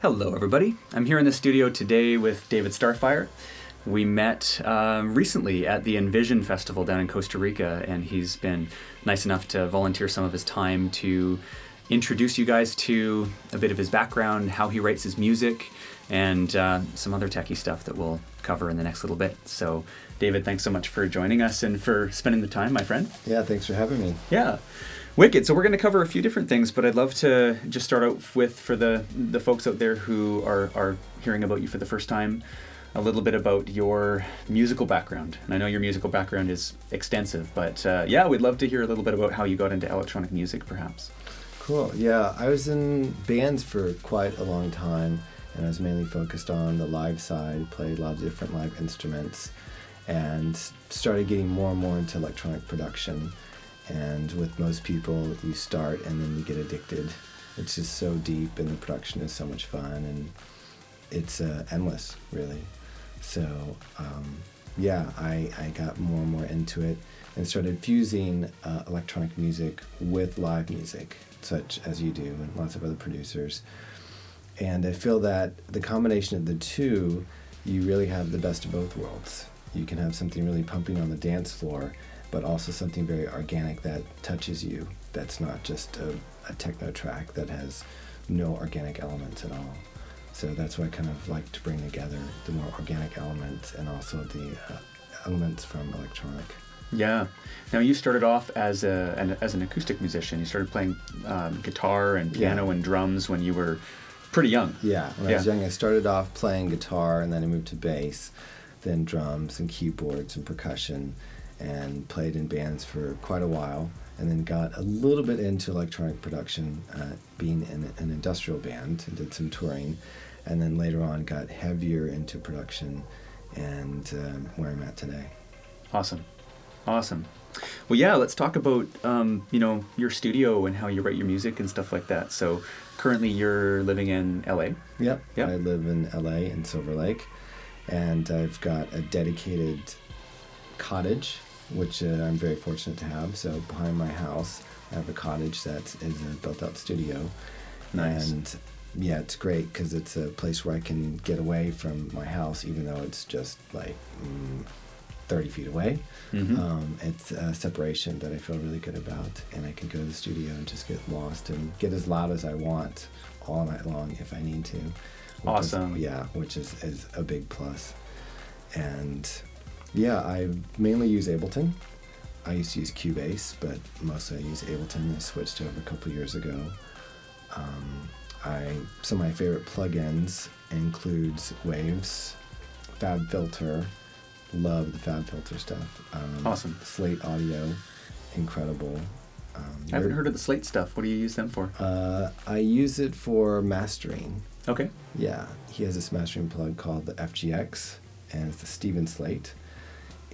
Hello, everybody. I'm here in the studio today with David Starfire. We met recently at the Envision Festival down in Costa Rica, and he's been nice enough to volunteer some of his time to introduce you guys to a bit of his background, how he writes his music, and some other techie stuff that we'll cover in the next little bit. So, David, thanks so much for joining us and for spending the time, my friend. Yeah, thanks for having me. Yeah. Wicked. So we're going to cover a few different things, but I'd love to just start out with, for the folks out there who are hearing about you for the first time, a little bit about your musical background. And I know your musical background is extensive, but we'd love to hear a little bit about how you got into electronic music, perhaps. Cool. Yeah, I was in bands for quite a long time, and I was mainly focused on the live side, played a lot of different live instruments, and started getting more and more into electronic production. And with most people, you start and then you get addicted. It's just so deep, and the production is so much fun, and it's endless, really. So, I got more and more into it and started fusing electronic music with live music, such as you do, and lots of other producers. And I feel that the combination of the two, you really have the best of both worlds. You can have something really pumping on the dance floor, but also something very organic that touches you. That's not just a techno track that has no organic elements at all. So that's what I kind of like to bring together, the more organic elements and also the elements from electronic. Yeah. Now, you started off as an acoustic musician. You started playing guitar and piano and drums when you were pretty young. Yeah, when I was young, I started off playing guitar, and then I moved to bass, then drums and keyboards and percussion, and played in bands for quite a while, and then got a little bit into electronic production, being in an industrial band, and did some touring, and then later on got heavier into production, and where I'm at today. Awesome. Well, yeah, let's talk about your studio and how you write your music and stuff like that. So currently you're living in LA? Yep. I live in LA in Silver Lake, and I've got a dedicated cottage, which I'm very fortunate to have. So behind my house, I have a cottage that is a built-out studio. Nice. And yeah, it's great because it's a place where I can get away from my house, even though it's just like 30 feet away. Mm-hmm. It's a separation that I feel really good about, and I can go to the studio and just get lost and get as loud as I want all night long if I need to. Awesome. Which is a big plus. And yeah, I mainly use Ableton. I used to use Cubase, but mostly I use Ableton. I switched over a couple years ago. Some of my favorite plugins includes Waves, FabFilter. Love the FabFilter stuff. Awesome. Slate Audio, incredible. I haven't heard of the Slate stuff. What do you use them for? I use it for mastering. Okay. Yeah, he has this mastering plug called the FGX, and it's the Steven Slate.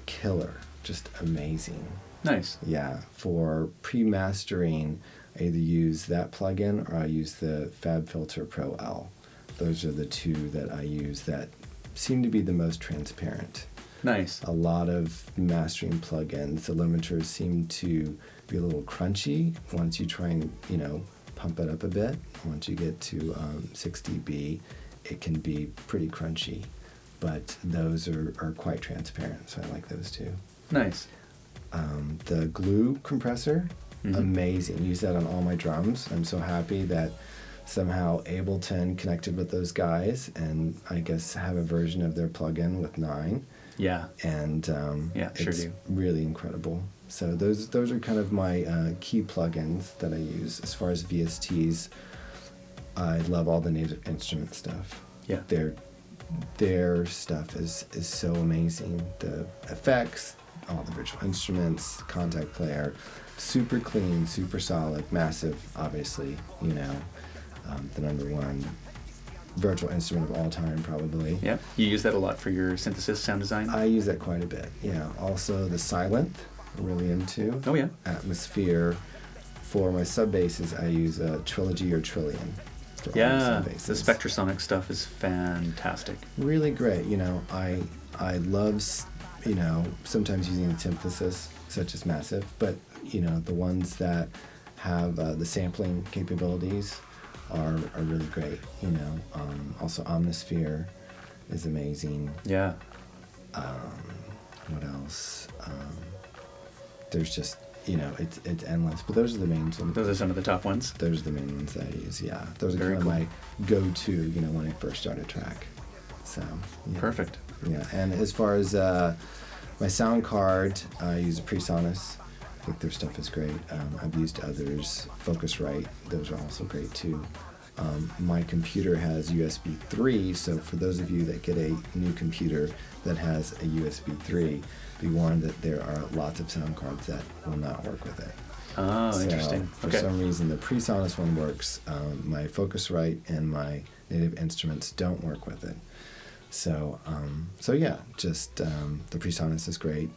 Killer, just amazing. Nice. Yeah, for pre-mastering, I either use that plugin or I use the FabFilter Pro L. Those are the two that I use that seem to be the most transparent. Nice. A lot of mastering plugins, the limiters seem to be a little crunchy once you try and, pump it up a bit. Once you get to 6 dB, it can be pretty crunchy. But those are quite transparent, so I like those too. Nice. The glue compressor, amazing. Use that on all my drums. I'm so happy that somehow Ableton connected with those guys, and I guess have a version of their plugin with 9. Yeah. And it's do. really incredible. So those are kind of my key plugins that I use. As far as VSTs, I love all the Native Instrument stuff. Yeah. Their stuff is so amazing. The effects, all the virtual instruments, contact player, super clean, super solid, massive, obviously, the number one virtual instrument of all time, probably. Yeah. You use that a lot for your synthesis sound design? I use that quite a bit, yeah. Also the Silent, I'm really into. Oh, yeah. Atmosphere. For my sub basses, I use a Trilogy or Trillion. Yeah, the Spectrasonic stuff is fantastic. Really great. I love, sometimes using the synthesis, such as Massive, but, the ones that have the sampling capabilities are really great. Also Omnisphere is amazing. Yeah. What else? There's just, it's endless. But those are the main ones. Those are some of the top ones. Those are the main ones that I use. Yeah, those are Very kind cool. of my go-to. When I first start a track. So. Yeah. Perfect. Yeah, and as far as my sound card, I use a PreSonus. I think their stuff is great. I've used others, Focusrite. Those are also great too. My computer has USB 3, so for those of you that get a new computer that has a USB 3, be warned that there are lots of sound cards that will not work with it. Oh, So interesting. For some reason, the PreSonus one works. My Focusrite and my Native Instruments don't work with it. So yeah, just the PreSonus is great.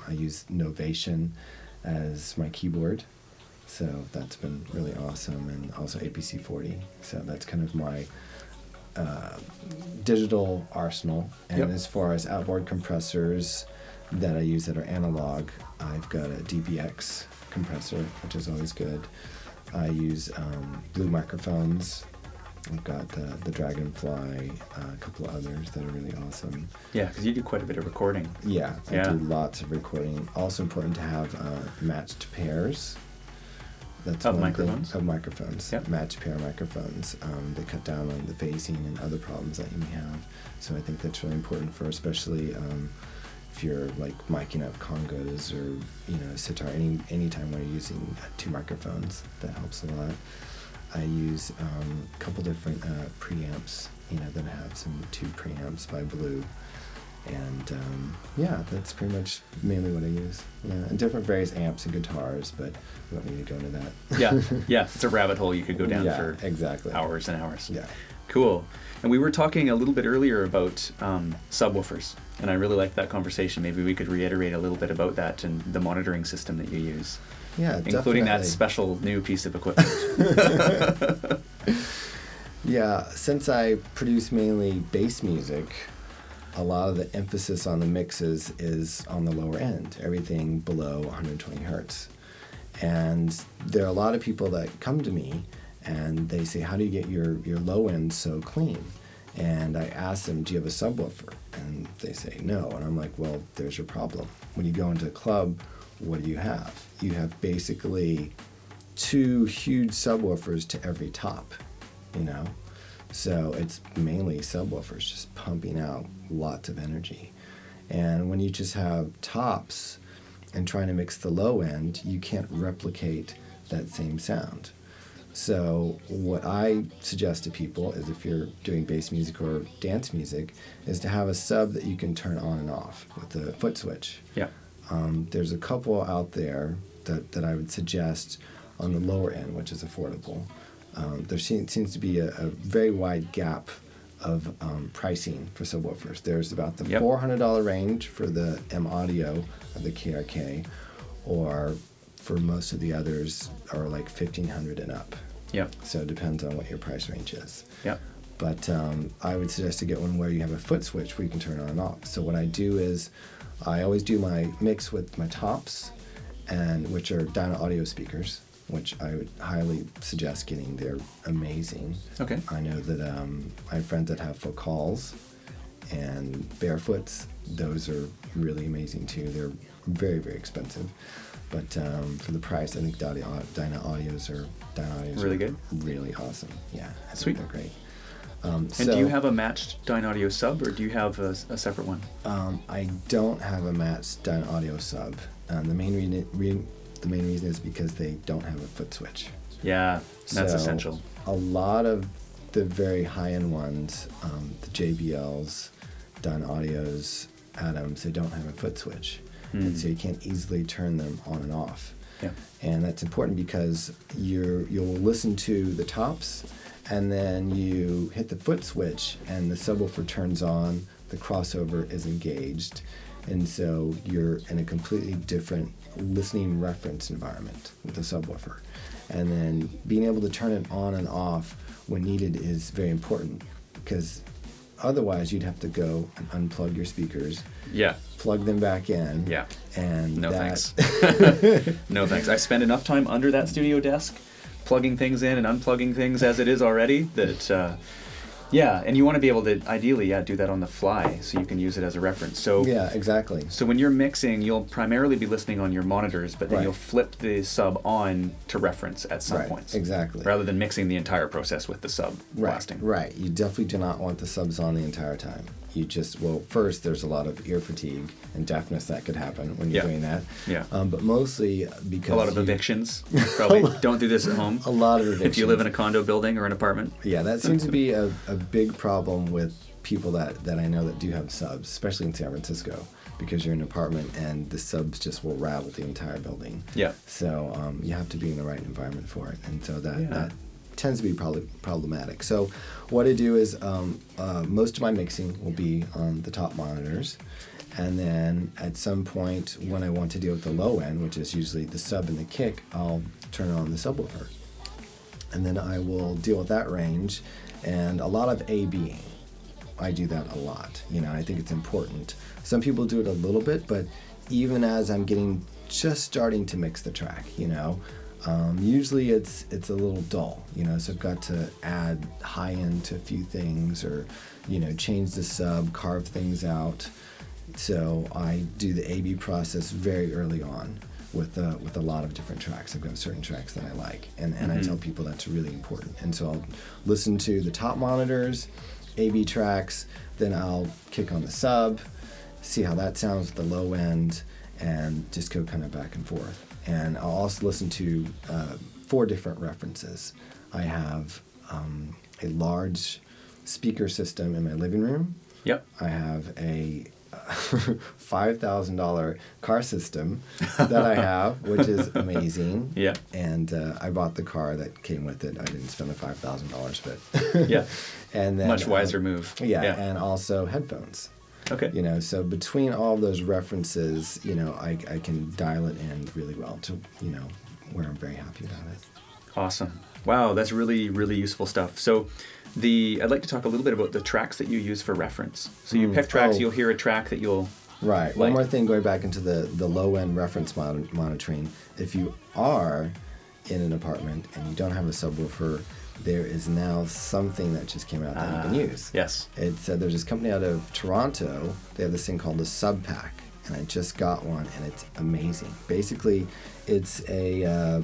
I use Novation as my keyboard. So that's been really awesome, and also APC 40. So that's kind of my digital arsenal. And Yep. as far as outboard compressors that I use that are analog, I've got a DBX compressor, which is always good. I use Blue microphones. I've got the Dragonfly, a couple of others that are really awesome. Yeah, because you do quite a bit of recording. Yeah, I Yeah. do lots of recording. Also important to have matched pairs. That's Of one microphones? thing. Of microphones. Yep. Matched pair microphones. They cut down on the phasing and other problems that you may have. So I think that's really important for especially if you're like miking up congas or sitar, anytime when you're using two microphones, that helps a lot. I use a couple different preamps, that have some two preamps by Blue. And yeah, that's pretty much mainly what I use. Yeah, and different various amps and guitars, but we don't need to go into that. Yeah, it's a rabbit hole you could go down Yeah, for exactly. hours and hours. Yeah. Cool. And we were talking a little bit earlier about subwoofers, and I really liked that conversation. Maybe we could reiterate a little bit about that and the monitoring system that you use. Yeah, including that definitely. special new piece of equipment. Yeah, since I produce mainly bass music, a lot of the emphasis on the mixes is on the lower end, everything below 120 hertz. And there are a lot of people that come to me and they say, how do you get your low end so clean? And I ask them, do you have a subwoofer? And they say no. And I'm like, well, there's your problem. When you go into a club, what do you have? You have basically two huge subwoofers to every top, So it's mainly subwoofers just pumping out lots of energy. And when you just have tops and trying to mix the low end, you can't replicate that same sound. So what I suggest to people is if you're doing bass music or dance music, is to have a sub that you can turn on and off with a foot switch. Yeah. There's a couple out there that I would suggest on the lower end, which is affordable. There seems to be a very wide gap of pricing for subwoofers. There's about the $400 range for the M Audio of the KRK, or for most of the others are like $1,500 and up. Yeah. So it depends on what your price range is. Yeah. But I would suggest to get one where you have a foot switch where you can turn on and off. So what I do is I always do my mix with my tops, which are Dyna Audio speakers, which I would highly suggest getting. They're amazing. Okay. I know that I have friends that have Focals and Barefoots. Those are really amazing too. They're very, very expensive. But for the price, I think Dyna Audios are really good. Really awesome. Yeah, I think Sweet. they're great. And do you have a matched Dyna Audio sub, or do you have a separate one? I don't have a matched Dyna Audio sub. The main reason is because they don't have a foot switch. Yeah, that's So, essential. A lot of the very high-end ones, the JBLs, Dyna Audios, Adams, they don't have a foot switch. And so you can't easily turn them on and off. Yeah. And that's important because you'll listen to the tops, and then you hit the foot switch and the subwoofer turns on, the crossover is engaged, and so you're in a completely different listening reference environment with the subwoofer. And then being able to turn it on and off when needed is very important, because otherwise you'd have to go and unplug your speakers, Yeah. plug them back in, Yeah. and No that, thanks. No thanks. I spend enough time under that studio desk plugging things in and unplugging things as it is already. That yeah, and you want to be able to ideally do that on the fly so you can use it as a reference. So yeah, exactly. So when you're mixing, you'll primarily be listening on your monitors, but then Right. you'll flip the sub on to reference at some Right, points. exactly. Rather than mixing the entire process with the sub blasting. Right. You definitely do not want the subs on the entire time. You just, well, first, there's a lot of ear fatigue and deafness that could happen when you're doing that. Yeah. But mostly because A lot of evictions. Probably don't do this at home. A lot of evictions. If you live in a condo building or an apartment. Yeah, that seems to be a big problem with people that I know that do have subs, especially in San Francisco, because you're in an apartment and the subs just will rattle the entire building. Yeah. So you have to be in the right environment for it, and so that tends to be probably problematic. So what I do is most of my mixing will be on the top monitors, and then at some point when I want to deal with the low end, which is usually the sub and the kick, I'll turn on the subwoofer, and then I will deal with that range, and a lot of A/Bing. I do that a lot. I think it's important. Some people do it a little bit, but even as I'm just starting to mix the track, usually it's a little dull, so I've got to add high end to a few things, or change the sub, carve things out. So I do the A/B process very early on with a lot of different tracks. I've got certain tracks that I like, and I tell people that's really important. And so I'll listen to the top monitors, A/B tracks, then I'll kick on the sub, see how that sounds with the low end, and just go kind of back and forth. And I'll also listen to 4 different references. I have a large speaker system in my living room. Yep. I have a $5,000 car system that I have, which is amazing. Yeah. And I bought the car that came with it. I didn't spend the $5,000, but yeah. And then Much wiser move. Yeah, and also headphones. Okay. So between all those references, I can dial it in really well to, where I'm very happy about it. Awesome. Wow, that's really, really useful stuff. So I'd like to talk a little bit about the tracks that you use for reference. So you pick tracks, you'll hear a track that you'll Right. like. One more thing, going back into the low-end reference monitoring. If you are in an apartment and you don't have a subwoofer, there is now something that just came out that you can use. Yes. It's there's this company out of Toronto. They have this thing called the subpac, and I just got one, and it's amazing. Basically, it's a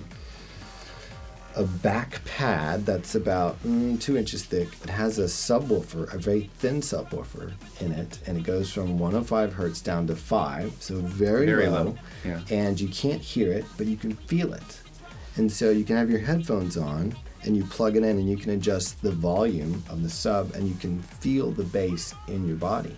back pad that's about 2 inches thick. It has a subwoofer, a very thin subwoofer in it, and it goes from 105 hertz down to 5, so very low. Yeah. And you can't hear it, but you can feel it. And so you can have your headphones on, and you plug it in, and you can adjust the volume of the sub, and you can feel the bass in your body.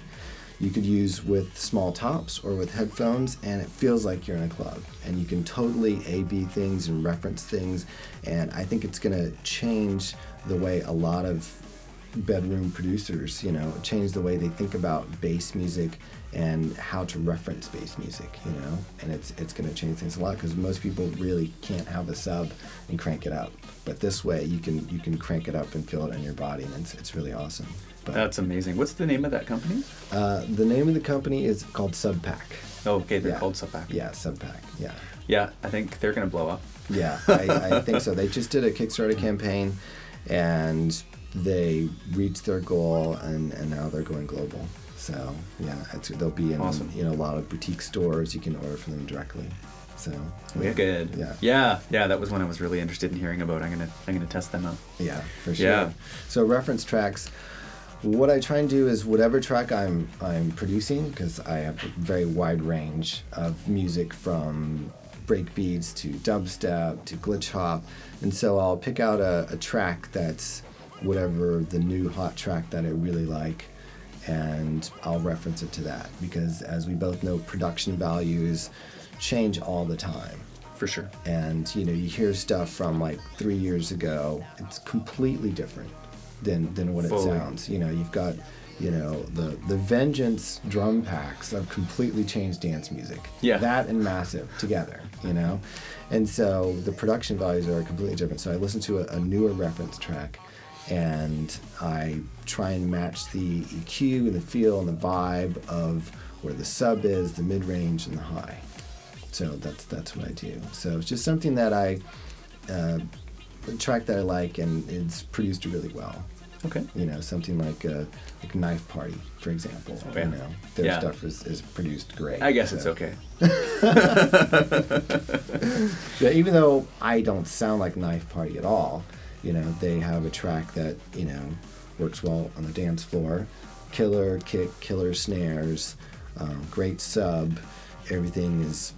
You could use with small tops or with headphones, and it feels like you're in a club. And you can totally A/B things and reference things, and I think it's going to change the way a lot of bedroom producers, change the way they think about bass music and how to reference bass music, and it's going to change things a lot, because most people really can't have a sub and crank it up. But this way, you can crank it up and feel it in your body, and it's really awesome. But, That's amazing. What's the name of that company? the name of the company is called Subpac. Oh, okay, they're Yeah. called subpac. Yeah, Subpac. Yeah. Yeah, I think they're going to blow up. Yeah, I think so. They just did a Kickstarter campaign, and they reached their goal, and now they're going global. So yeah, they'll be in Awesome. A lot of boutique stores. You can order from them directly. So Yeah, good. Yeah. Yeah. That was one I was really interested in hearing about. I'm gonna test them out. Yeah, for sure. Yeah. So reference tracks. What I try and do is whatever track I'm producing, because I have a very wide range of music from breakbeats to dubstep to glitch hop, and so I'll pick out a track that's whatever the new hot track that I really like, and I'll reference it to that, because as we both know, production values change all the time. For sure. And you hear stuff from like 3 years ago, it's completely different than what Fully. it sounds. You've got the Vengeance drum packs have completely changed dance music. Yeah. That and Massive together, and so the production values are completely different. So I listen to a newer reference track, and I try and match the EQ and the feel and the vibe of where the sub is, the mid-range and the high. So that's what I do. So it's just something that I a track that I like and it's produced really well. Okay. You know, something like Knife Party, for example. Oh, yeah. You know, their stuff is produced great. I guess it's okay. Yeah, even though I don't sound like Knife Party at all, you know, they have a track that, you know, works well on the dance floor. Killer kick, killer snares, great sub. Everything is,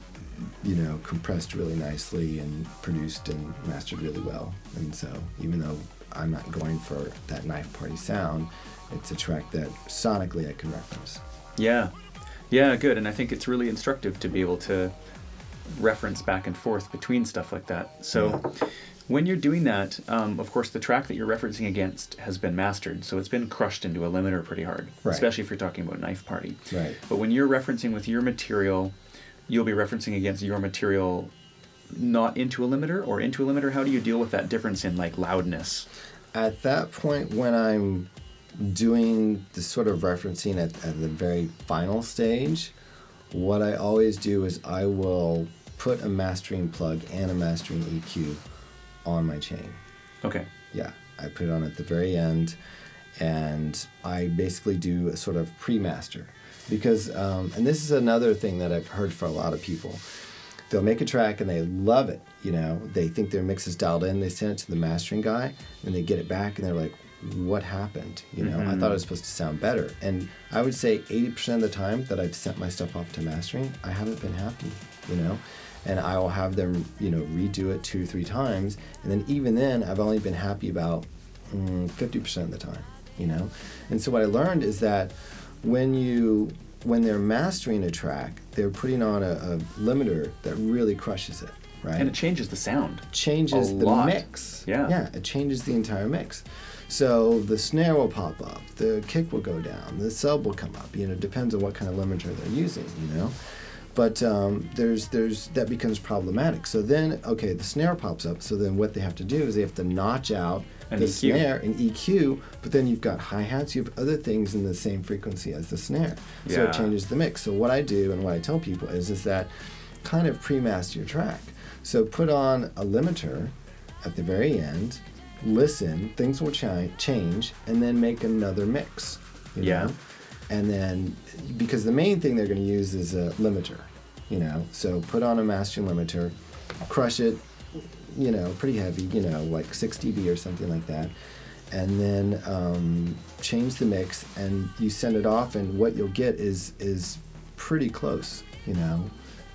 you know, compressed really nicely and produced and mastered really well. And so even though I'm not going for that Knife Party sound, it's a track that sonically I can reference. Yeah. Yeah, good. And I think it's really instructive to be able to reference back and forth between stuff like that. So when you're doing that, of course, the track that you're referencing against has been mastered. So it's been crushed into a limiter pretty hard, especially if you're talking about Knife Party. Right. But when you're referencing with your material, you'll be referencing against your material not into a limiter or into a limiter. How do you deal with that difference in like loudness? At that point, when I'm doing the sort of referencing at the very final stage, what I always do is I will put a mastering plug and a mastering EQ on my chain. Okay. Yeah, I put it on at the very end, and I basically do a sort of pre-master. Because, and this is another thing that I've heard for a lot of people. They'll make a track and they love it, you know, they think their mix is dialed in, they send it to the mastering guy, and they get it back and they're like, what happened? You know, I thought it was supposed to sound better. And I would say 80% of the time that I've sent my stuff off to mastering, I haven't been happy, you know, and I will have them, you know, redo it 2 or 3 times, and then even then I've only been happy about 50% of the time, you know. And so what I learned is that when they're mastering a track, they're putting on a limiter that really crushes it, right? And it changes the sound. Changes the mix. Yeah. Yeah, it changes the entire mix. So the snare will pop up, the kick will go down, the sub will come up. You know, it depends on what kind of limiter they're using, you know. But there's that becomes problematic. So then, okay, the snare pops up. So then what they have to do is they have to notch out the EQ. snare and EQ, but then you've got hi-hats, you have other things in the same frequency as the snare. So it changes the mix. So what I do and what I tell people is that kind of pre-master your track. So put on a limiter at the very end, listen, things will change, and then make another mix. You know? And then, because the main thing they're going to use is a limiter, you know, so put on a mastering limiter, crush it, you know, pretty heavy, you know, like 6 dB or something like that, and then change the mix, and you send it off, and what you'll get is pretty close, you know,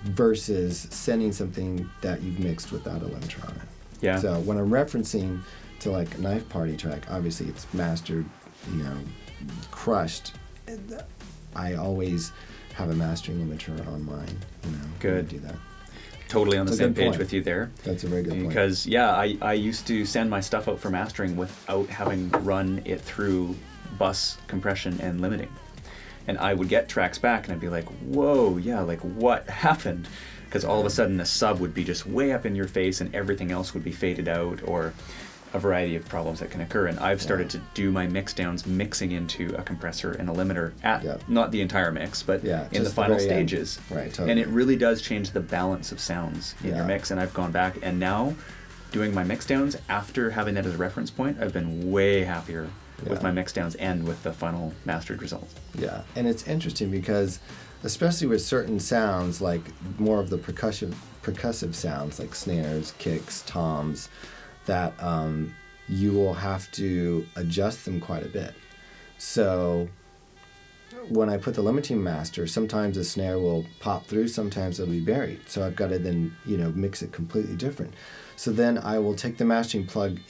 versus sending something that you've mixed without a limiter on it. Yeah. So when I'm referencing to like a Knife Party track, obviously it's mastered, you know, crushed. I always have a mastering limiter on mine, you know. Good. Do that. Totally on the same page point. with you there. That's a very good point. Because, yeah, I used to send my stuff out for mastering without having run it through bus compression and limiting. And I would get tracks back and I'd be like, whoa, yeah, like what happened? Because all of a sudden the sub would be just way up in your face and everything else would be faded out, or a variety of problems that can occur. And I've started to do my mix downs mixing into a compressor and a limiter at not the entire mix, but in the final stages. Right, totally. And it really does change the balance of sounds in your mix. And I've gone back and now doing my mix downs after having that as a reference point, I've been way happier with my mix downs and with the final mastered results. Yeah, and it's interesting because especially with certain sounds, like more of the percussive sounds like snares, kicks, toms, that you will have to adjust them quite a bit. So when I put the limiting master, sometimes the snare will pop through, sometimes it'll be buried. So I've got to then, you know, mix it completely different. So then I will take the mastering plug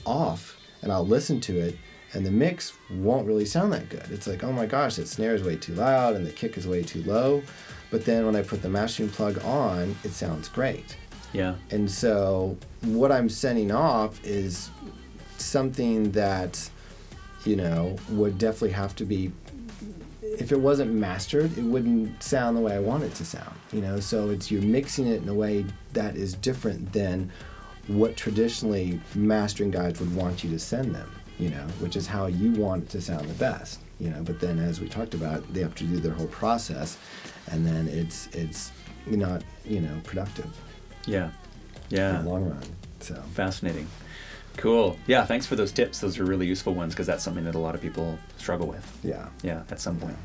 off and I'll listen to it, and the mix won't really sound that good. It's like, oh my gosh, that snare is way too loud and the kick is way too low. But then when I put the mastering plug on, it sounds great. Yeah. And so what I'm sending off is something that, you know, would definitely have to be, if it wasn't mastered, it wouldn't sound the way I want it to sound, you know. So it's, you're mixing it in a way that is different than what traditionally mastering guys would want you to send them, you know, which is how you want it to sound the best, you know. But then, as we talked about, they have to do their whole process, and then it's not, you know, productive. Yeah. Yeah. In the long run. So fascinating. Cool. Yeah, thanks for those tips. Those are really useful ones because that's something that a lot of people struggle with. Yeah, at some point.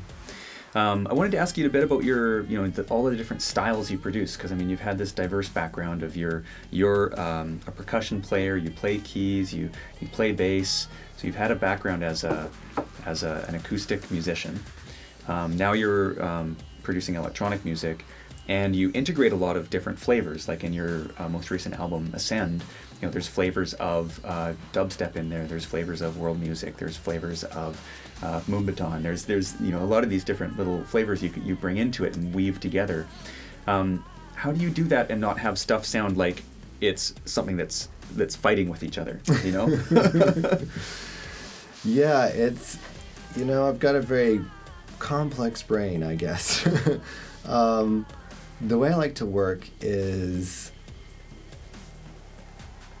I wanted to ask you a bit about your, all of the different styles you produce, because I mean, you've had this diverse background of you're a percussion player, you play keys, you play bass, so you've had a background as an acoustic musician. Now you're producing electronic music, and you integrate a lot of different flavors. Like in your most recent album, Ascend, there's flavors of dubstep in there. There's flavors of world music. There's flavors of Moombahton. There's a lot of these different little flavors you bring into it and weave together. How do you do that and not have stuff sound like it's something that's fighting with each other? Yeah, it's I've got a very complex brain, I guess. The way I like to work is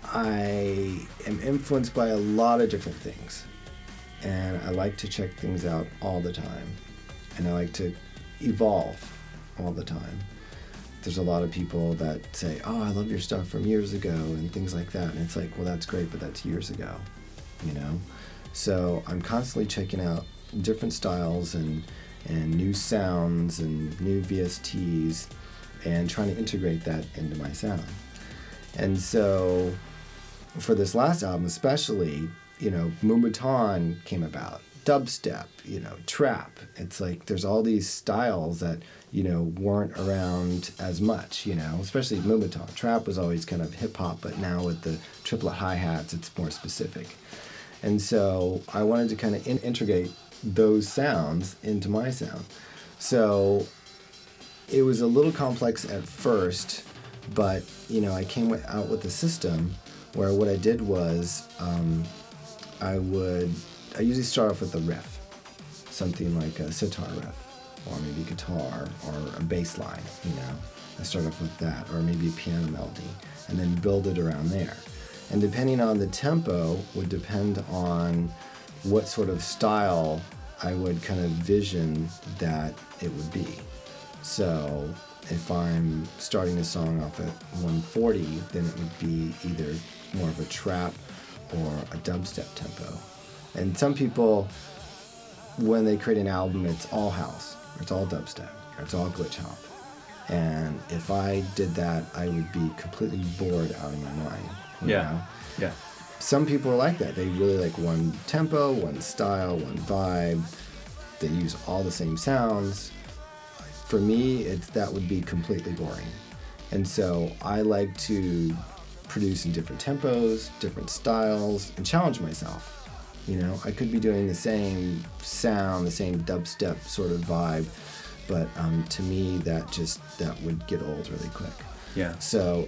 I am influenced by a lot of different things, and I like to check things out all the time, and I like to evolve all the time. There's a lot of people that say, oh, I love your stuff from years ago and things like that, and it's like, well, that's great, but that's years ago, So I'm constantly checking out different styles and new sounds and new VSTs and trying to integrate that into my sound. And so for this last album especially, Moombahton came about, dubstep, trap. It's like there's all these styles that, weren't around as much, especially Moombahton. Trap was always kind of hip-hop, but now with the triplet hi-hats, it's more specific. And so I wanted to kind of integrate those sounds into my sound. So it was a little complex at first, but I came out with a system where what I did was I usually start off with a riff, something like a sitar riff, or maybe guitar, or a bass line. I start off with that, or maybe a piano melody, and then build it around there. And depending on the tempo would depend on what sort of style I would kind of vision that it would be. So if I'm starting a song off at 140, then it would be either more of a trap or a dubstep tempo. And some people, when they create an album, it's all house, or it's all dubstep, or it's all glitch hop. And if I did that, I would be completely bored out of my mind. Yeah. Some people are like that. They really like one tempo, one style, one vibe. They use all the same sounds. For me, that would be completely boring. And so I like to produce in different tempos, different styles, and challenge myself. I could be doing the same sound, the same dubstep sort of vibe, but to me, that would get old really quick. Yeah. So,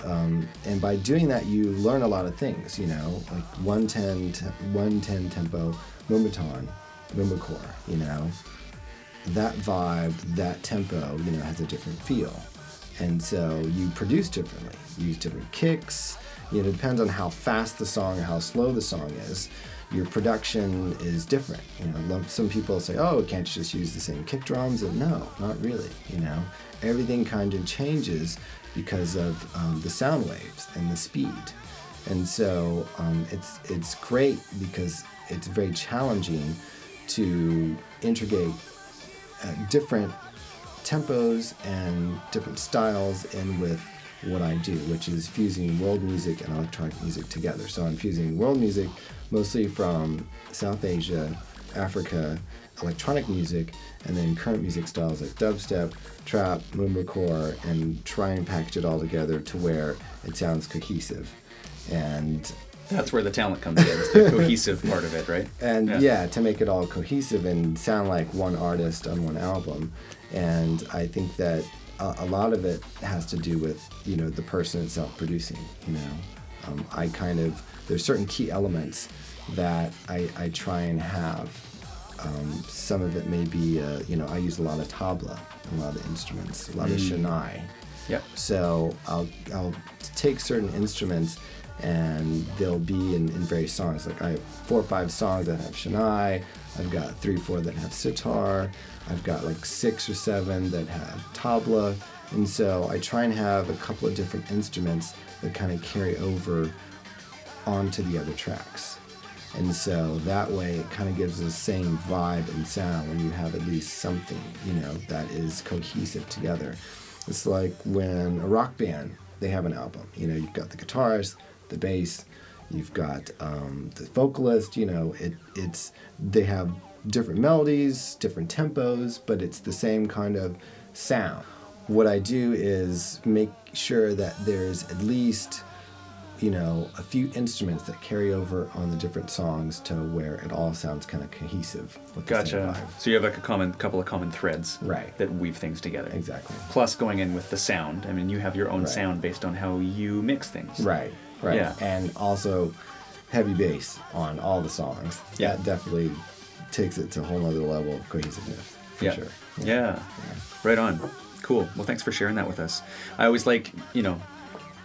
and by doing that, you learn a lot of things, like 110 tempo, Moombahton, Moombacore, that vibe, that tempo, has a different feel. And so you produce differently, use different kicks. It depends on how fast the song or how slow the song is. Your production is different. Some people say, oh, can't you just use the same kick drums? And no, not really. Everything kind of changes because of the sound waves and the speed. And so it's great because it's very challenging to integrate different tempos and different styles in with what I do, which is fusing world music and electronic music together. So I'm fusing world music mostly from South Asia, Africa, electronic music, and then current music styles like dubstep, trap, moombacore, and try and package it all together to where it sounds cohesive. And that's where the talent comes in, is the cohesive part of it, right? And yeah, to make it all cohesive and sound like one artist on one album. And I think that a lot of it has to do with, the person itself producing, there's certain key elements that I try and have. Some of it may be, I use a lot of tabla, a lot of instruments, a lot of shanai. Yep. So I'll take certain instruments and they'll be in various songs. Like I have 4 or 5 songs that have shanai. I've got 3 or 4 that have sitar. I've got like 6 or 7 that have tabla. And so I try and have a couple of different instruments that kind of carry over onto the other tracks. And so that way it kind of gives the same vibe and sound when you have at least something, that is cohesive together. It's like when a rock band, they have an album. You've got the guitarist, the bass, you've got the vocalist, they have different melodies, different tempos, but it's the same kind of sound. What I do is make sure that there's at least a few instruments that carry over on the different songs to where it all sounds kind of cohesive with the same Gotcha. vibe. So you have like a couple of common threads Right. that weave things together. Exactly. Plus going in with the sound. I mean, you have your own Right. sound based on how you mix things. Right. Yeah. And also heavy bass on all the songs. Yeah. That definitely takes it to a whole other level of cohesiveness, for sure. Yeah. Right on. Cool. Well, thanks for sharing that with us. I always like,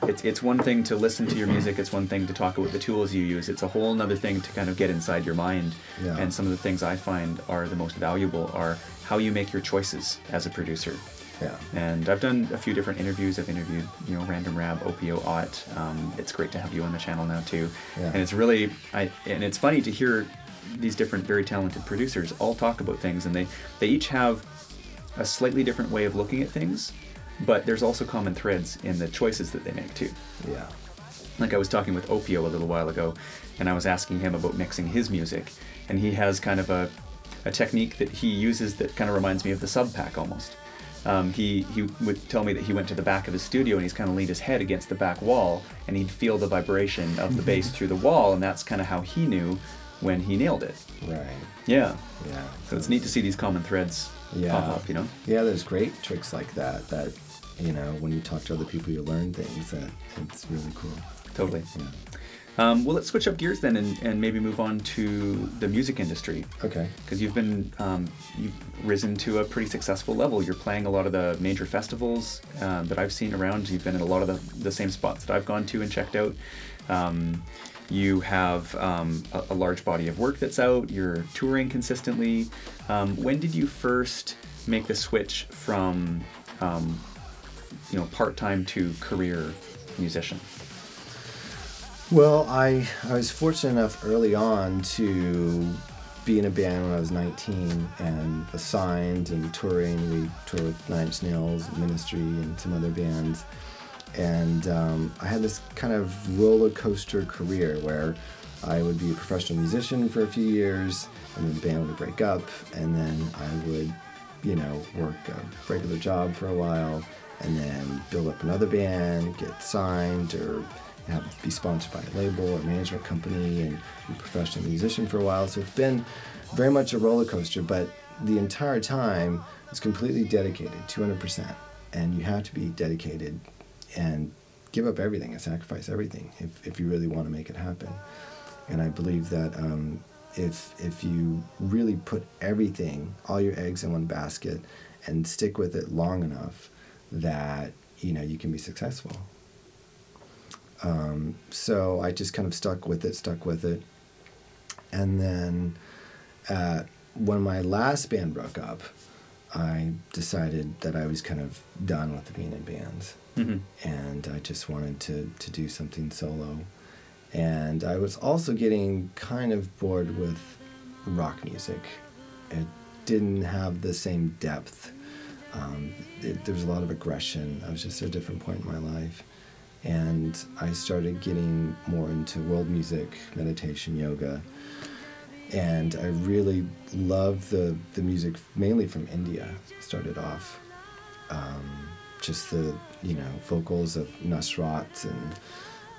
it's one thing to listen to your music. It's one thing to talk about the tools you use. It's a whole other thing to kind of get inside your mind. Yeah. And some of the things I find are the most valuable are how you make your choices as a producer. Yeah. And I've done a few different interviews. I've interviewed, Random Rab, Opio, Ott. It's great to have you on the channel now too. Yeah. And it's really, and it's funny to hear these different very talented producers all talk about things, and they each have a slightly different way of looking at things, but there's also common threads in the choices that they make too. Yeah. Like I was talking with Opio a little while ago, and I was asking him about mixing his music, and he has kind of a technique that he uses that kind of reminds me of the subpac almost. He would tell me that he went to the back of his studio and he's kind of leaned his head against the back wall, and he'd feel the vibration of the bass through the wall, and that's kind of how he knew when he nailed it. Right. Yeah. Yeah. So it's neat to see these common threads pop up, Yeah, there's great tricks like that, when you talk to other people, you learn things that it's really cool. Totally. Yeah. Well, let's switch up gears then and maybe move on to the music industry. Okay. Because you've risen to a pretty successful level. You're playing a lot of the major festivals that I've seen around. You've been in a lot of the same spots that I've gone to and checked out. You have a large body of work that's out. You're touring consistently. When did you first make the switch from part-time to career musician? Well, I was fortunate enough early on to be in a band when I was 19 and assigned and touring. We toured with Nine Inch Nails, Ministry, and some other bands. And I had this kind of roller coaster career where I would be a professional musician for a few years, and then the band would break up, and then I would, work a regular job for a while, and then build up another band, get signed, or be sponsored by a label or management company, and be a professional musician for a while. So it's been very much a roller coaster, but the entire time it's completely dedicated, 200%. And you have to be dedicated and give up everything and sacrifice everything if you really want to make it happen. And I believe that if you really put everything, all your eggs in one basket, and stick with it long enough, that you can be successful. So I just kind of stuck with it. And then when my last band broke up, I decided that I was kind of done with being in bands. Mm-hmm. And I just wanted to do something solo. And I was also getting kind of bored with rock music. It didn't have the same depth. There was a lot of aggression. I was just at a different point in my life. And I started getting more into world music, meditation, yoga. And I really loved the music, mainly from India, started off. Just the, vocals of Nusrat and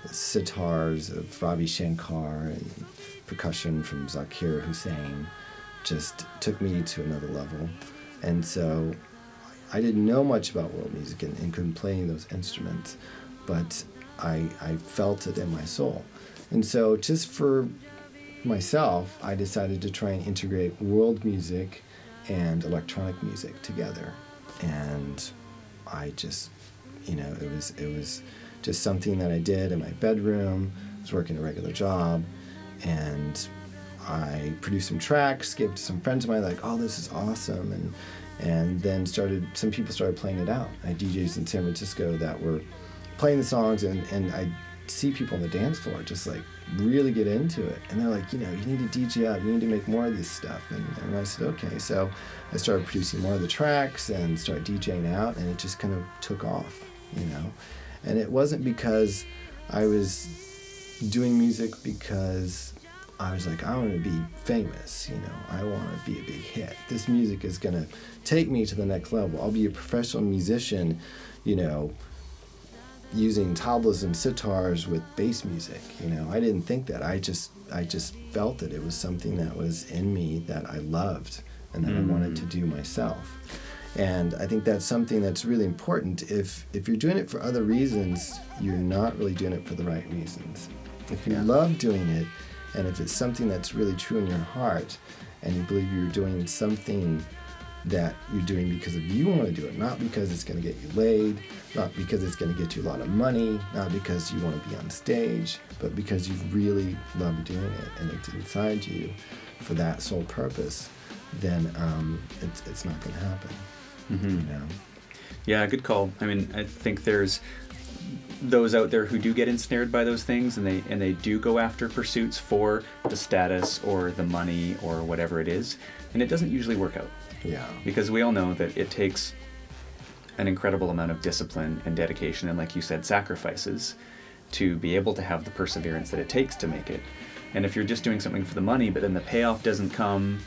the sitars of Ravi Shankar and percussion from Zakir Hussain just took me to another level. And so I didn't know much about world music and couldn't play any of those instruments, but I felt it in my soul. And so just for myself, I decided to try and integrate world music and electronic music together. And I just, it was just something that I did in my bedroom. I was working a regular job, and I produced some tracks, gave it to some friends of mine, like, oh, this is awesome. And then some people started playing it out. I had DJs in San Francisco that were playing the songs, and I see people on the dance floor just like really get into it. And they're like, you need to DJ out, you need to make more of this stuff. And I said, okay. So I started producing more of the tracks and started DJing out, and it just kind of took off, And it wasn't because I was doing music because I was like, I want to be famous, I want to be a big hit. This music is going to take me to the next level. I'll be a professional musician, using tablas and sitars with bass music. I didn't think that. I just felt it. It was something that was in me that I loved and that I wanted to do myself. And I think that's something that's really important. If you're doing it for other reasons, you're not really doing it for the right reasons. If you love doing it, and if it's something that's really true in your heart, and you believe you're doing something that you're doing because of you want to do it, not because it's going to get you laid, not because it's going to get you a lot of money, not because you want to be on stage, but because you really love doing it and it's inside you for that sole purpose, then it's not going to happen. Yeah, good call. I mean, I think there's those out there who do get ensnared by those things, and they do go after pursuits for the status or the money or whatever it is, and it doesn't usually work out. Yeah. Because we all know that it takes an incredible amount of discipline and dedication and, like you said, sacrifices to be able to have the perseverance that it takes to make it. And if you're just doing something for the money, but then the payoff doesn't come,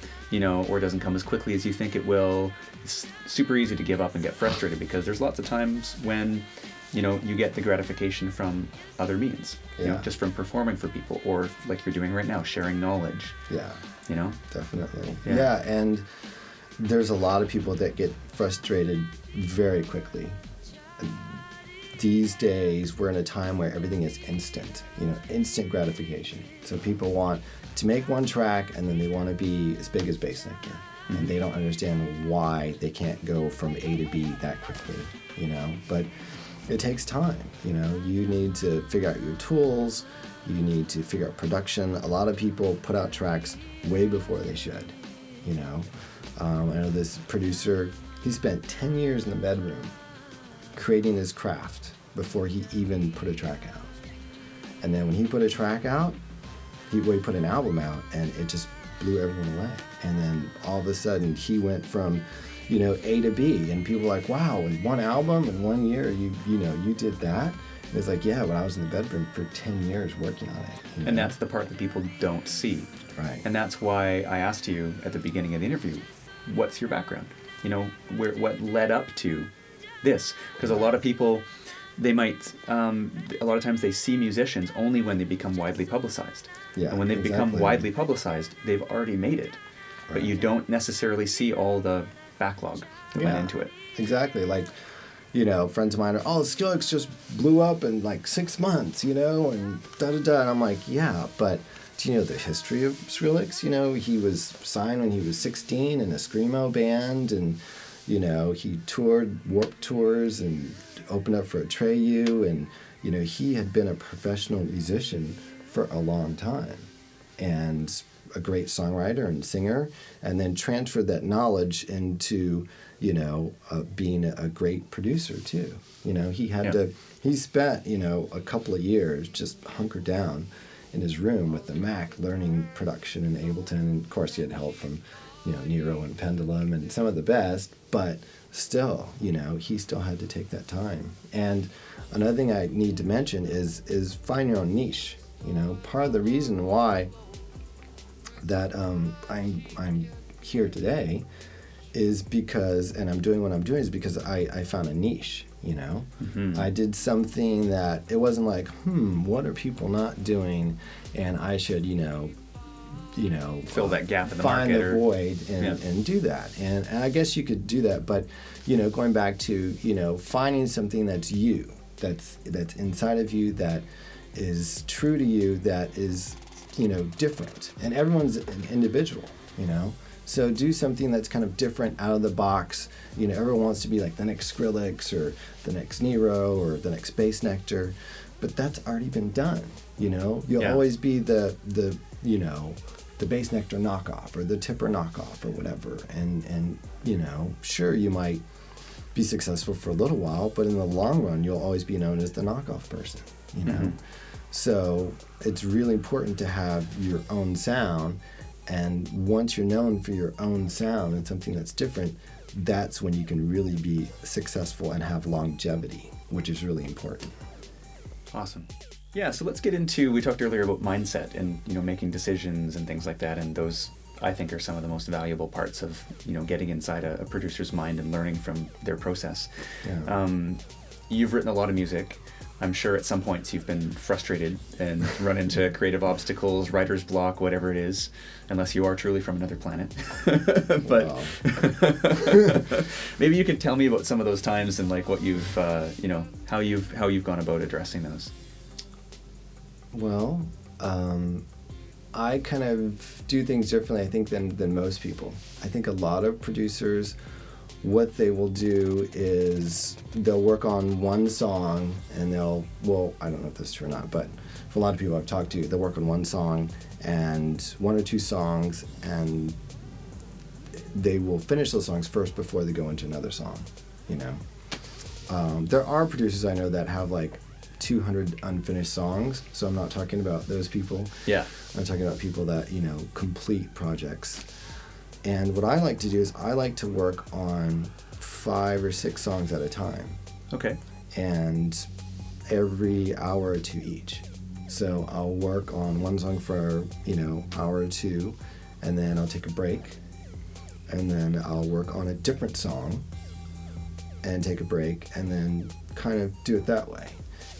or doesn't come as quickly as you think it will, it's super easy to give up and get frustrated, because there's lots of times when, you get the gratification from other means, just from performing for people, or like you're doing right now, sharing knowledge. Yeah. Definitely. Yeah, and there's a lot of people that get frustrated very quickly. These days, we're in a time where everything is instant, instant gratification. So people want to make one track, and then they want to be as big as Bass Nectar. Mm-hmm. And they don't understand why they can't go from A to B that quickly, But it takes time, You need to figure out your tools. You need to figure out production. A lot of people put out tracks way before they should, I know this producer, he spent 10 years in the bedroom creating his craft before he even put a track out. And then when he put a track out, he put an album out, and it just blew everyone away. And then all of a sudden he went from, A to B, and people were like, wow, in one album in 1 year, you did that? And it's like, yeah, but I was in the bedroom for 10 years working on it. And that's the part that people don't see. Right. And that's why I asked you at the beginning of the interview, what's your background? What led up to this? Because a lot of people, they might, a lot of times they see musicians only when they become widely publicized. Yeah, and when they've become widely publicized, they've already made it. Right. But you don't necessarily see all the backlog that went into it. Exactly. Like, friends of mine are, Skrillex just blew up in like 6 months, and da-da-da. And I'm like, yeah, but do you know the history of Skrillex? He was signed when he was 16 in a Screamo band, and, he toured Warped Tours and opened up for Atreyu, and, he had been a professional musician for a long time, and a great songwriter and singer, and then transferred that knowledge into, being a great producer too. He spent, a couple of years just hunkered down in his room with the Mac learning production in Ableton. And of course he had help from, Nero and Pendulum and some of the best, but still, he still had to take that time. And another thing I need to mention is find your own niche. Part of the reason why that I'm here today is because, and I'm doing what I'm doing, is because I found a niche, Mm-hmm. I did something that, it wasn't like, what are people not doing, and I should, fill that gap in the find market. The void and do that. And I guess you could do that, but, going back to, finding something that's you, that's inside of you, that is true to you, that is, different. And everyone's an individual, So do something that's kind of different, out of the box. Everyone wants to be like the next Skrillex or the next Nero or the next Bass Nectar, but that's already been done. You'll always be the Bass Nectar knockoff or the Tipper knockoff or whatever. And sure, you might be successful for a little while, but in the long run, you'll always be known as the knockoff person. Mm-hmm. So it's really important to have your own sound, and once you're known for your own sound and something that's different, that's when you can really be successful and have longevity, which is really important. Awesome. Yeah, so let's get into, we talked earlier about mindset and, making decisions and things like that, and those, I think, are some of the most valuable parts of, getting inside a producer's mind and learning from their process. Yeah. You've written a lot of music. I'm sure at some points you've been frustrated and run into creative obstacles, writer's block, whatever it is, unless you are truly from another planet. But maybe you could tell me about some of those times and like what you've, how you've gone about addressing those. Well, I kind of do things differently, I think, than most people. I think a lot of producers, what they will do is they'll work on one song and I don't know if this is true or not, but for a lot of people I've talked to, they'll work on one song and one or two songs, and they will finish those songs first before they go into another song, There are producers I know that have like 200 unfinished songs, so I'm not talking about those people. Yeah. I'm talking about people that, complete projects. And what I like to do is I like to work on 5 or 6 songs at a time. Okay. And every hour or two each. So I'll work on one song for, hour or two, and then I'll take a break. And then I'll work on a different song and take a break, and then kind of do it that way.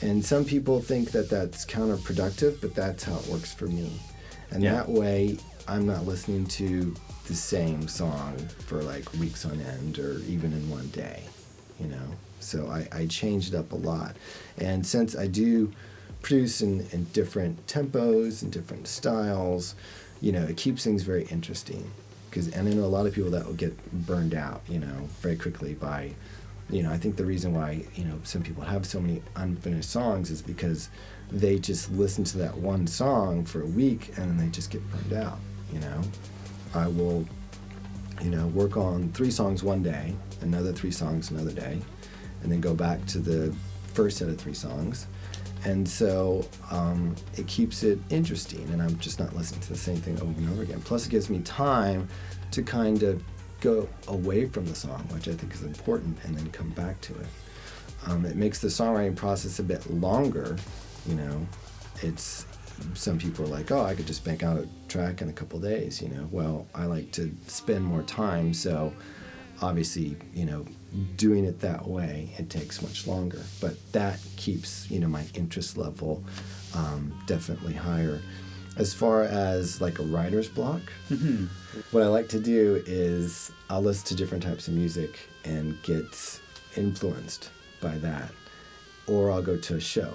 And some people think that that's counterproductive, but that's how it works for me. And that way, I'm not listening to the same song for like weeks on end or even in one day, So I changed it up a lot. And since I do produce in different tempos and different styles, it keeps things very interesting. And I know a lot of people that will get burned out, very quickly by, I think the reason why, some people have so many unfinished songs is because they just listen to that one song for a week and then they just get burned out, I will, work on 3 songs one day, another 3 songs another day, and then go back to the first set of 3 songs. And so it keeps it interesting, and I'm just not listening to the same thing over and over again. Plus, it gives me time to kind of go away from the song, which I think is important, and then come back to it. It makes the songwriting process a bit longer, It's some people are like, oh, I could just bank out a track in a couple days, Well, I like to spend more time, so obviously, doing it that way, it takes much longer. But that keeps, my interest level definitely higher. As far as like a writer's block, what I like to do is I'll listen to different types of music and get influenced by that. Or I'll go to a show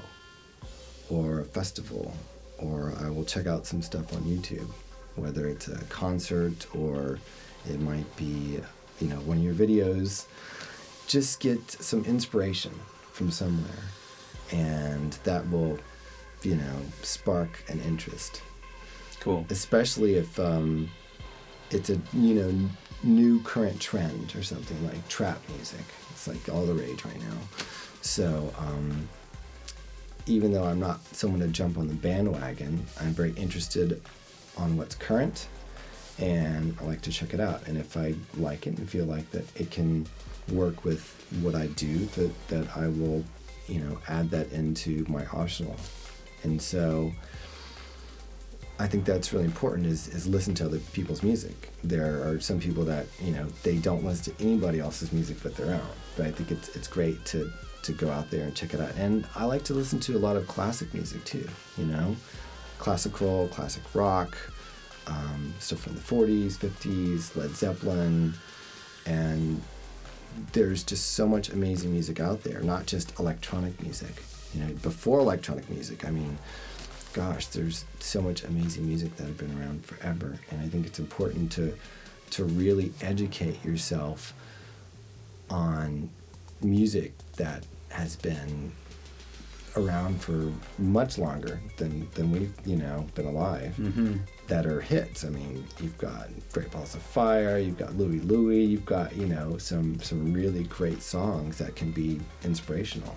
or a festival, or I will check out some stuff on YouTube, whether it's a concert or it might be, one of your videos. Just get some inspiration from somewhere, and that will, spark an interest. Cool. Especially if it's a, new current trend or something like trap music. It's like all the rage right now. So, even though I'm not someone to jump on the bandwagon, I'm very interested on what's current, and I like to check it out. And if I like it and feel like that it can work with what I do, that I will, add that into my arsenal. And so I think that's really important is listen to other people's music. There are some people that, they don't listen to anybody else's music but their own. But I think it's great to go out there and check it out. And I like to listen to a lot of classic music too, classic rock, stuff from the 40s, 50s, Led Zeppelin, and there's just so much amazing music out there, not just electronic music. Before electronic music, gosh, there's so much amazing music that have been around forever, and I think it's important to really educate yourself on music that has been around for much longer than we've been alive, that are hits. You've got Great Balls of Fire, you've got Louie Louie, you've got some really great songs that can be inspirational.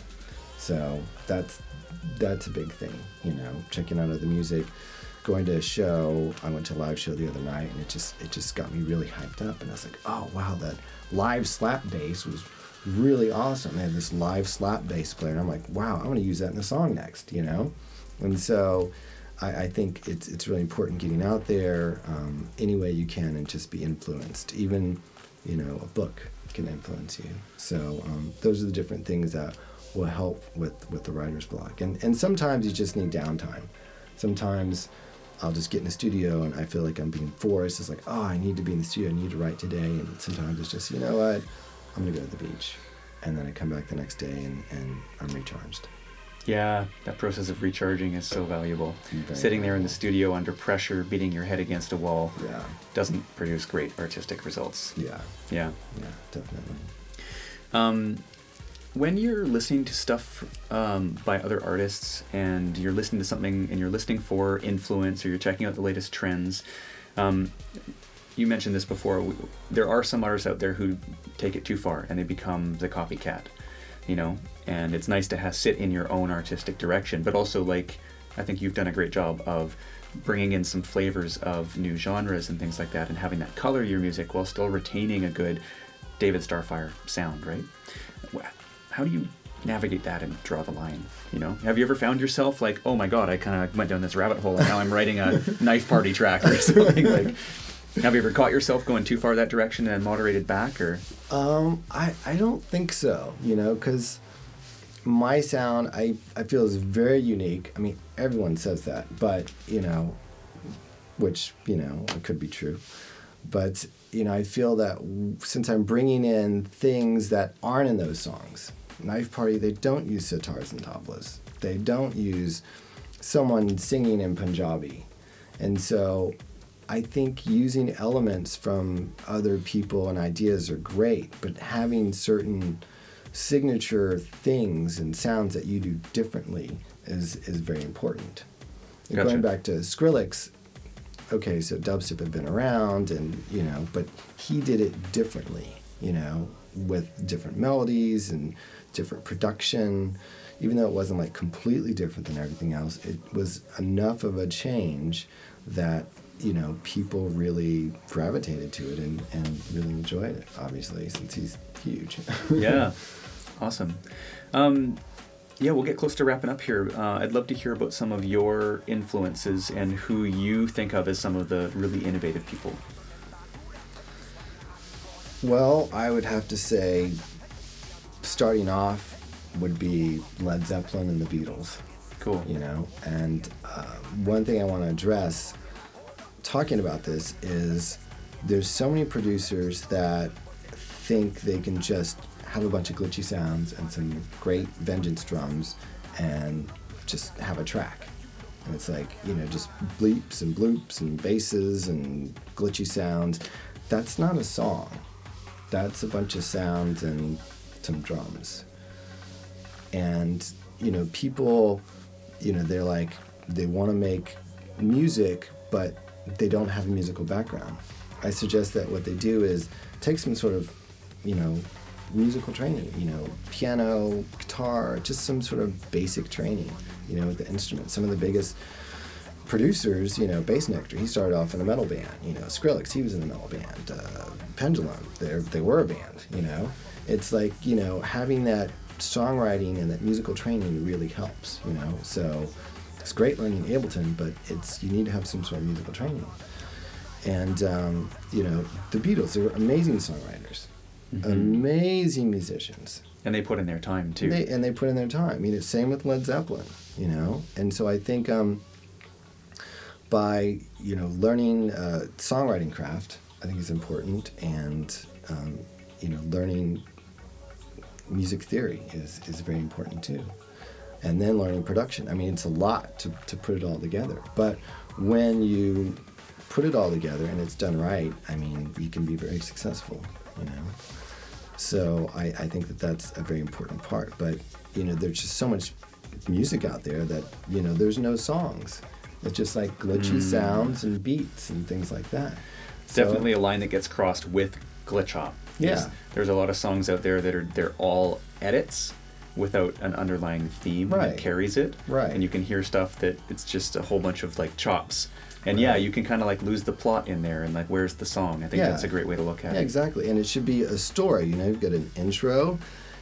So that's a big thing, you know, checking out other music, going to a show. I went to a live show the other night, and it just got me really hyped up, and I was like, oh wow, that live slap bass was really awesome. They had this live slap bass player, and I'm like, wow, I'm going to use that in the song next, you know? And so I think it's really important getting out there any way you can and just be influenced. Even, you know, a book can influence you. So those are the different things that will help with the writer's block. And sometimes you just need downtime. Sometimes I'll just get in the studio and I feel like I'm being forced. It's like, oh, I need to be in the studio, I need to write today. And sometimes it's just, you know what, I'm going to go to the beach. And then I come back the next day and I'm recharged. Yeah, that process of recharging is so valuable. Sitting there in the studio under pressure, beating your head against a wall, doesn't produce great artistic results. Yeah, definitely. When you're listening to stuff by other artists, and you're listening to something and you're listening for influence, or you're checking out the latest trends, you mentioned this before, there are some artists out there who take it too far and they become the copycat, you know, and it's nice to sit in your own artistic direction, but also, like, I think you've done a great job of bringing in some flavors of new genres and things like that, and having that color your music while still retaining a good David Starfire sound, right? How do you navigate that and draw the line, you know? Have you ever found yourself like, oh my god, I kind of went down this rabbit hole and now I'm writing a knife party track or something? Like, have you ever caught yourself going too far that direction and moderated back, or? I don't think so, you know, because my sound, I feel is very unique. I mean, everyone says that, but, you know, which, you know, it could be true. But, you know, I feel that since I'm bringing in things that aren't in those songs, Knife Party, they don't use sitars and tablas. They don't use someone singing in Punjabi. And so I think using elements from other people and ideas are great, but having certain signature things and sounds that you do differently is very important. Gotcha. Going back to Skrillex, okay, so dubstep had been around, and, you know, but he did it differently, you know, with different melodies and different production. Even though it wasn't like completely different than everything else, it was enough of a change that, you know, people really gravitated to it and really enjoyed it, obviously, since he's huge. Yeah, awesome. Yeah, we'll get close to wrapping up here. I'd love to hear about some of your influences and who you think of as some of the really innovative people. Well, I would have to say, starting off would be Led Zeppelin and the Beatles. Cool. You know, and one thing I want to address talking about this is there's so many producers that think they can just have a bunch of glitchy sounds and some great vengeance drums and just have a track. And it's like, you know, just bleeps and bloops and basses and glitchy sounds. That's not a song. That's a bunch of sounds and some drums. And, you know, people, you know, they're like, they want to make music, but they don't have a musical background. I suggest that what they do is take some sort of, you know, musical training, you know, piano, guitar, just some sort of basic training, you know, with the instrument. Some of the biggest producers, you know, Bass Nectar, he started off in a metal band, you know, Skrillex, he was in a metal band, Pendulum, they were a band, you know. It's like, you know, having that songwriting and that musical training really helps, you know. So it's great learning Ableton, but you need to have some sort of musical training. And, you know, the Beatles, they were amazing songwriters. Mm-hmm. Amazing musicians. And they put in their time, too. They put in their time. I mean, it's same with Led Zeppelin, you know. And so I think by, you know, learning songwriting craft, I think is important. And, you know, learning music theory is very important, too. And then learning production. I mean, it's a lot to put it all together. But when you put it all together and it's done right, I mean, you can be very successful, you know. So I think that that's a very important part. But, you know, there's just so much music out there that, you know, there's no songs. It's just like glitchy sounds and beats and things like that. Definitely a line that gets crossed with glitch hop. Yeah. There's a lot of songs out there that they're all edits, without an underlying theme Right. that carries it. Right. And you can hear stuff that it's just a whole bunch of like chops. And yeah, you can kind of like lose the plot in there and like, where's the song? I think that's a great way to look at it. Yeah, exactly. And it should be a story. You know, you've got an intro,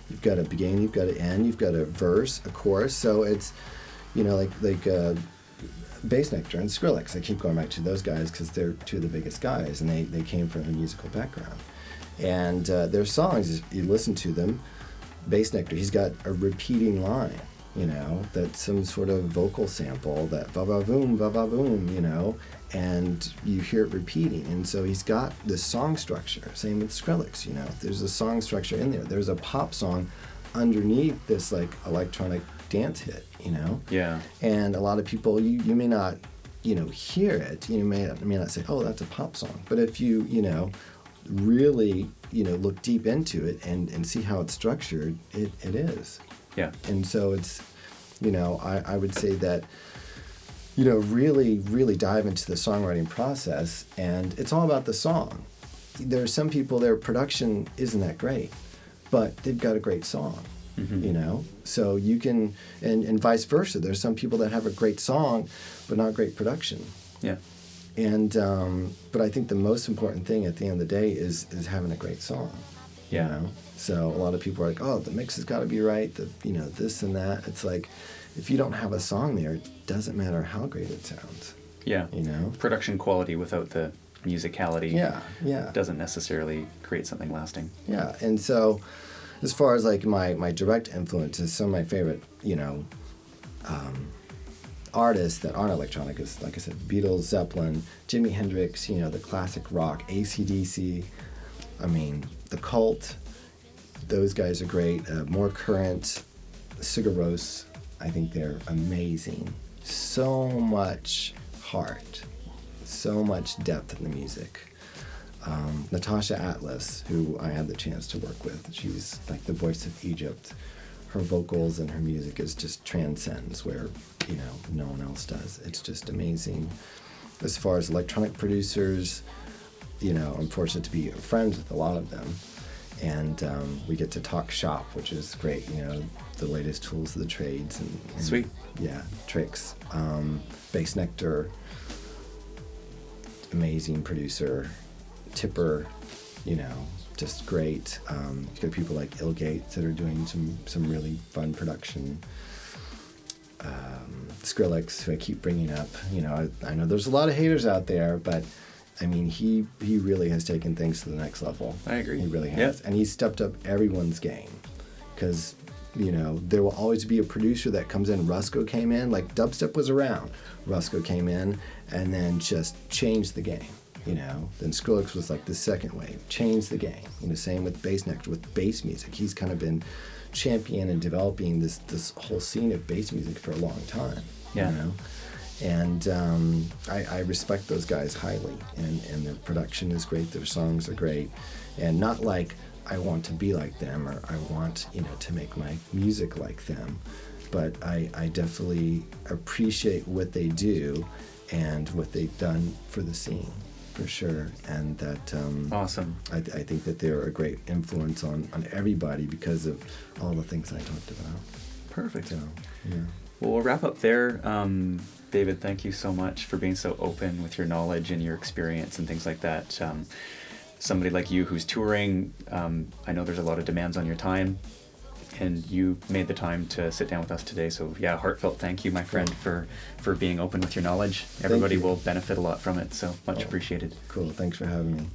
you've got a beginning, you've got an end, you've got a verse, a chorus. So it's, you know, like Bass Nectar and Skrillex. I keep going back to those guys because they're two of the biggest guys, and they came from a musical background. And their songs, if you listen to them, Bass Nectar, he's got a repeating line, you know, that's some sort of vocal sample, that va-va-boom, you know, and you hear it repeating. And so he's got this song structure. Same with Skrillex, you know. There's a song structure in there. There's a pop song underneath this, like, electronic dance hit, you know? Yeah. And a lot of people, you may not, you know, hear it. You may not say, oh, that's a pop song. But if you, you know, really, you know, look deep into it and see how it's structured, it is. Yeah. And so it's, you know, I would say that, you know, really dive into the songwriting process, and it's all about the song. There are some people, their production isn't that great, but they've got a great song, you know? So you can, and vice versa. There's some people that have a great song, but not great production. Yeah. And, but I think the most important thing at the end of the day is having a great song. Yeah. You know? So a lot of people are like, oh, the mix has got to be right, you know, this and that. It's like, if you don't have a song there, it doesn't matter how great it sounds. Yeah. You know? Production quality without the musicality doesn't necessarily create something lasting. Yeah. And so as far as like my direct influences, some of my favorite, you know, artists that aren't electronic is, like I said, Beatles, Zeppelin, Jimi Hendrix, you know, the classic rock, AC/DC, I mean, The Cult, those guys are great. More current, Sigur Rós, I think they're amazing. So much heart, so much depth in the music. Natasha Atlas, who I had the chance to work with, she's like the voice of Egypt. Her vocals and her music is just transcends where, you know, no one else does. It's just amazing. As far as electronic producers, you know, I'm fortunate to be friends with a lot of them. And we get to talk shop, which is great, you know, the latest tools of the trades. And Sweet. Yeah, tricks. Bass Nectar, amazing producer. Tipper, you know, just great. You've got people like Ilgate that are doing some really fun production. Skrillex, who I keep bringing up. You know, I know there's a lot of haters out there, but I mean, he really has taken things to the next level. I agree. He really has. Yeah. And he's stepped up everyone's game. Because, you know, there will always be a producer that comes in. Rusko came in, like dubstep was around. Rusko came in and then just changed the game. You know, then Skrillex was like the second wave, changed the game. You know, same with Bass Nectar, with bass music. He's kind of been champion and developing this whole scene of bass music for a long time. Yeah. You know? And I respect those guys highly, and their production is great, their songs are great, and not like I want to be like them or I want, you know, to make my music like them, but I definitely appreciate what they do and what they've done for the scene, for sure, and that awesome. I think that they're a great influence on everybody because of all the things I talked about. Perfect. So, yeah. Well, we'll wrap up there. David, thank you so much for being so open with your knowledge and your experience and things like that. Somebody like you who's touring, I know there's a lot of demands on your time, and you made the time to sit down with us today. So yeah, heartfelt thank you, my friend, for being open with your knowledge. Everybody will benefit a lot from it, so much appreciated. Cool, thanks for having me.